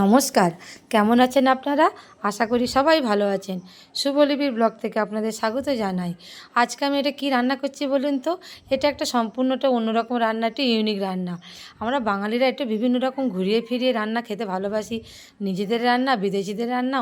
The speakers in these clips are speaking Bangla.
নমস্কার, কেমন আছেন আপনারা? আশা করি সবাই ভালো আছেন। শুভলিপির ব্লগ থেকে আপনাদের স্বাগত জানাই। আজকে আমি এটা কী রান্না করছি বলুন তো? এটা একটা সম্পূর্ণটা অন্যরকম রান্না, একটা ইউনিক রান্না। আমরা বাঙালিরা একটু বিভিন্ন রকম ঘুরিয়ে ফিরিয়ে রান্না খেতে ভালোবাসি। নিজেদের রান্না, বিদেশিদের রান্না,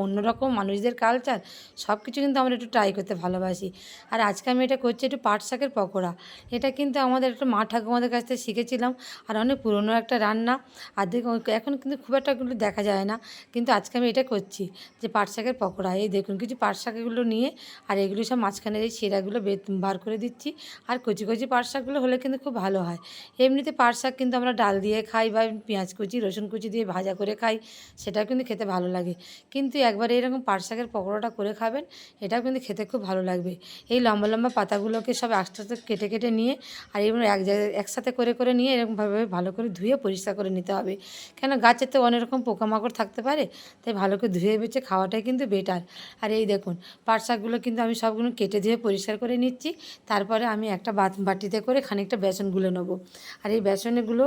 অন্যরকম মানুষদের কালচার সব কিছু কিন্তু আমরা একটু ট্রাই করতে ভালোবাসি। আর আজকে আমি এটা করছি একটু পাট শাকের পকোড়া। এটা কিন্তু আমাদের একটু মা ঠাকুমাদের কাছ থেকে শিখেছিলাম, আর অনেক পুরনো একটা রান্না। আর দেখুন এখন কিন্তু খুব একটা এগুলো দেখা যায় না, কিন্তু আজকে আমি এটা করছি যে পাট শাকের পকোড়া। এই দেখুন কিছু পাট শাকগুলো নিয়ে আর এগুলো সব মাঝখানের এই শিরাগুলো বার করে দিচ্ছি। আর কচি কচি পাট শাকগুলো হলে কিন্তু খুব ভালো হয়। এমনিতে পাট শাক কিন্তু আমরা ডাল দিয়ে খাই বা পেঁয়াজ কুচি রসুন কুচি দিয়ে ভাজা করে খাই, সেটাও কিন্তু খেতে ভালো লাগে। কিন্তু একবার এরকম পাট শাকের পকোড়াটা করে খাবেন, এটাও কিন্তু খেতে খুব ভালো লাগবে। এই লম্বা লম্বা পাতাগুলোকে সব আস্তে আস্তে কেটে কেটে নিয়ে আর এগুলো এক জায়গায় একসাথে করে করে নিয়ে এরকমভাবে ভালো করে ধুয়ে পরিষ্কার করে নিতে হবে। কেন গাছের তো অনেক রকম পোকামাকড় থাকতে পারে, তাই ভালো করে ধুয়ে বেছে খাওয়াটাই কিন্তু বেটার। আর এই দেখুন পাট শাকগুলো কিন্তু আমি সবগুলো কেটে ধুয়ে পরিষ্কার করে নিচ্ছি। তারপরে আমি একটা বাটিতে করে খানিকটা বেসন গুলে নেবো। আর এই বেসনগুলো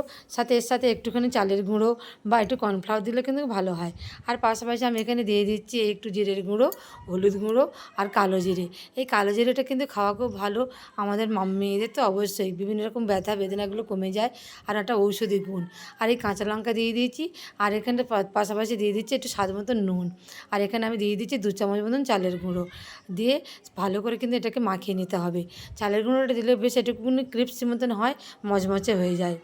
এর সাথে একটুখানি চালের গুঁড়ো বা একটু কর্নফ্লাওয়ার দিলে কিন্তু ভালো হয়। আর পাশাপাশি আমি এখানে দিয়ে দিচ্ছি একটু জিরের গুঁড়ো, হলুদ গুঁড়ো আর কালো জিরে। এই কালো জিরেটা কিন্তু খাওয়া খুব ভালো। আমাদের মেয়েদের তো অবশ্যই বিভিন্ন রকম ব্যথা বেদনাগুলো কমে যায়, আর একটা ঔষধি গুণ। আর এই কাঁচা লঙ্কা দিয়ে দিয়েছি। আর এখানে পাশাপাশি দিয়ে দিচ্ছি একটু স্বাদ মতো নুন। আর এখানে আমি দিয়ে দিচ্ছি 2 চামচ মতন চালের গুঁড়ো দিয়ে ভালো করে কিন্তু এটাকে মাখিয়ে নিতে হবে। চালের গুঁড়োটা দিলে বেশ একটুকুনি ক্রিপসি মতন হয়, মচমচে হয়ে যায়।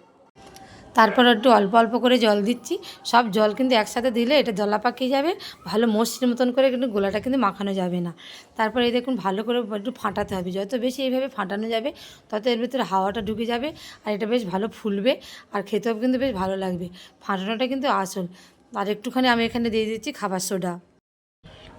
তারপর একটু অল্প অল্প করে জল দিচ্ছি। সব জল কিন্তু একসাথে দিলে এটা দলা পাকিয়ে যাবে, ভালো মসৃণ মতন করে কিন্তু গোলাটা কিন্তু মাখানো যাবে না। তারপর এই দেখুন ভালো করে একটু ফাটাতে হবে। যত বেশি এইভাবে ফাটানো যাবে তত এর ভিতরে হাওয়াটা ঢুকে যাবে, আর এটা বেশ ভালো ফুলবে, আর খেতেও কিন্তু বেশ ভালো লাগবে। ফাটানোটা কিন্তু আসল। আর একটুখানি আমি এখানে দিয়ে দিচ্ছি খাবার সোডা।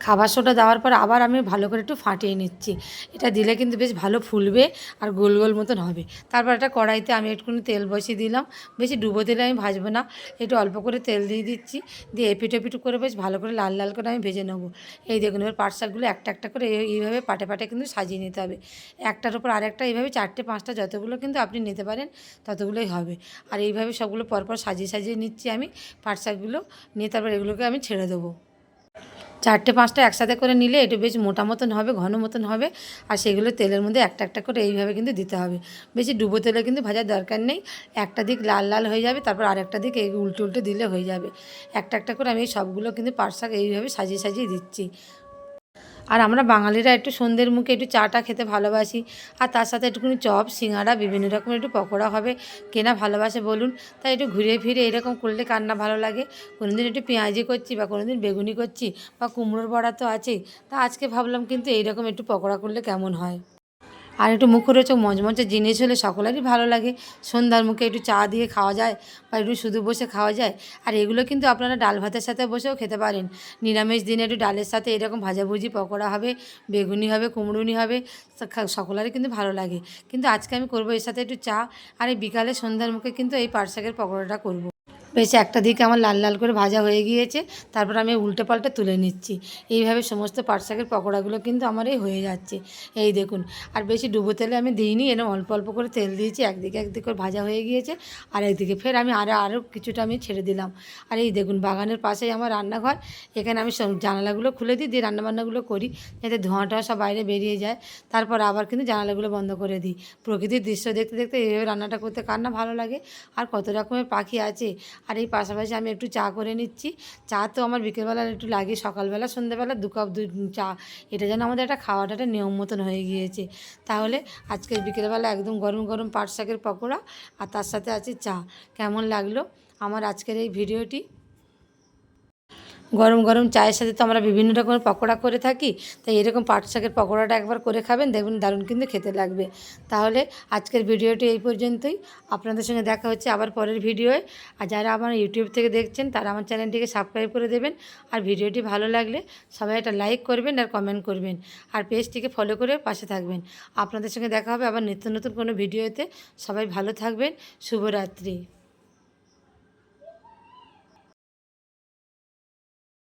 খাবার সোডা দেওয়ার পর আবার আমি ভালো করে একটু ফাটিয়ে নিচ্ছি। এটা দিলে কিন্তু বেশ ভালো ফুলবে আর গোল গোল মতন হবে। তারপর একটা কড়াইতে আমি একটুখানি তেল বসিয়ে দিলাম। বেশি ডুবো তেলে আমি ভাজবো না, একটু অল্প করে তেল দিয়ে দিচ্ছি। দিয়ে এপিঠ ওপিঠ করে বেশ ভালো করে লাল লাল করে আমি ভেজে নেবো। এই দেখুন এবার পাট শাকগুলো একটা একটা করে এইভাবে পাটে পাটে কিন্তু সাজিয়ে নিতে হবে। একটার উপর আরেকটা এইভাবে 4টে 5টা যতগুলো কিন্তু আপনি নিতে পারেন ততগুলোই হবে। আর এইভাবে সবগুলো পরপর সাজিয়ে সাজিয়ে নিচ্ছি আমি পাট শাকগুলো। নিয়ে তারপর এগুলোকে আমি ছেড়ে দেবো। 4টে 5টা একসাথে করে নিলে একটু বেশ মোটা মতন হবে, ঘন মতন হবে। আর সেগুলো তেলের মধ্যে একটা একটা করে এইভাবে কিন্তু দিতে হবে। বেশি ডুবো তেলে কিন্তু ভাজার দরকার নেই। একটা দিক লাল লাল হয়ে যাবে, তারপর আরেকটা দিক এই উল্টে উল্টে দিলে হয়ে যাবে। একটা একটা করে আমি এই সবগুলো কিন্তু পাট শাক এইভাবে সাজিয়ে সাজিয়ে দিচ্ছি। আর আমরা বাঙালিরা একটু সন্ধ্যের মুখে একটু চাটা খেতে ভালোবাসি, আর তার সাথে একটুখানি চপ সিঙাড়া বিভিন্ন রকমের একটু পকোড়া হবে, কেনা ভালোবাসে বলুন। তাই একটু ঘুরে ফিরে এরকম করলে কার না ভালো লাগে। কোনোদিন একটু পেঁয়াজি করছি বা কোনোদিন বেগুনি করছি বা কুমড়োর বড়া তো আছেই। তা আজকে ভাবলাম কিন্তু এইরকম একটু পকোড়া করলে কেমন হয়। আর একটু মুখরোচক মচমচে জিনিস হলে সকলেরই ভালো লাগে। সন্ধ্যার মুখে একটু চা দিয়ে খাওয়া যায় বা একটু শুধু বসে খাওয়া যায়। আর এগুলো কিন্তু আপনারা ডাল ভাতের সাথে বসেও খেতে পারেন। নিরামিষ দিনে একটু ডালের সাথে এরকম ভাজাভুজি পকোড়া হবে, বেগুনি হবে, কুমড়ুনি হবে, সকলেরই কিন্তু ভালো লাগে। কিন্তু আজকে আমি করবো এর সাথে একটু চা। আর এই বিকালে সন্ধ্যার মুখে কিন্তু এই পাট শাকের পকোড়াটা করব। বেশ একটা দিকে আমার লাল লাল করে ভাজা হয়ে গিয়েছে, তারপর আমি উল্টে পাল্টে তুলে নিচ্ছি। এইভাবে সমস্ত পাট শাকের পকোড়াগুলো কিন্তু আমার এই হয়ে যাচ্ছে। এই দেখুন। আর বেশি ডুবো তেলে আমি দিইনি, এরকম অল্প অল্প করে তেল দিয়েছি, একদিকে একদিকে করে ভাজা হয়ে গিয়েছে। আর একদিকে ফের আমি আরও কিছুটা আমি ছেড়ে দিলাম। আর এই দেখুন বাগানের পাশেই আমার রান্নাঘর। এখানে আমি সব জানালাগুলো খুলে দিই, দিয়ে রান্নাবান্নাগুলো করি, যাতে ধোঁয়া টোঁয়া সব বাইরে বেরিয়ে যায়। তারপর আবার কিন্তু জানালাগুলো বন্ধ করে দিই। প্রকৃতির দৃশ্য দেখতে দেখতে এইভাবে রান্নাটা করতে কার না ভালো লাগে। আর কত রকমের পাখি আছে। আর এই পাশাপাশি আমি একটু চা করে নিচ্ছি। চা তো আমার বিকেলবেলা একটু লাগে, সকালবেলা সন্ধ্যেবেলা 2 কাপ চা। এটা যেন আমাদের একটা খাওয়াটা একটা নিয়ম মতন হয়ে গিয়েছে। তাহলে আজকের বিকেলবেলা একদম গরম গরম পাট শাকের পকোড়া আর তার সাথে আছে চা। কেমন লাগলো আমার আজকের এই ভিডিওটি? গরম গরম চায়ের সাথে তো আমরা বিভিন্ন রকমের পকোড়া করে থাকি, তাই এরকম পাট শাকের পকোড়াটা একবার করে খাবেন, দেখবেন দারুণ কিন্তু খেতে লাগবে। তাহলে আজকের ভিডিওটি এই পর্যন্তই। আপনাদের সঙ্গে দেখা হচ্ছে আবার পরের ভিডিওয়। আর যারা আমার ইউটিউব থেকে দেখছেন তারা আমার চ্যানেলটিকে সাবস্ক্রাইব করে দেবেন। আর ভিডিওটি ভালো লাগলে সবাই একটা লাইক করবেন আর কমেন্ট করবেন, আর পেজটিকে ফলো করে পাশে থাকবেন। আপনাদের সঙ্গে দেখা হবে আবার নিত্য নতুন কোনো ভিডিওতে। সবাই ভালো থাকবেন। শুভরাত্রি।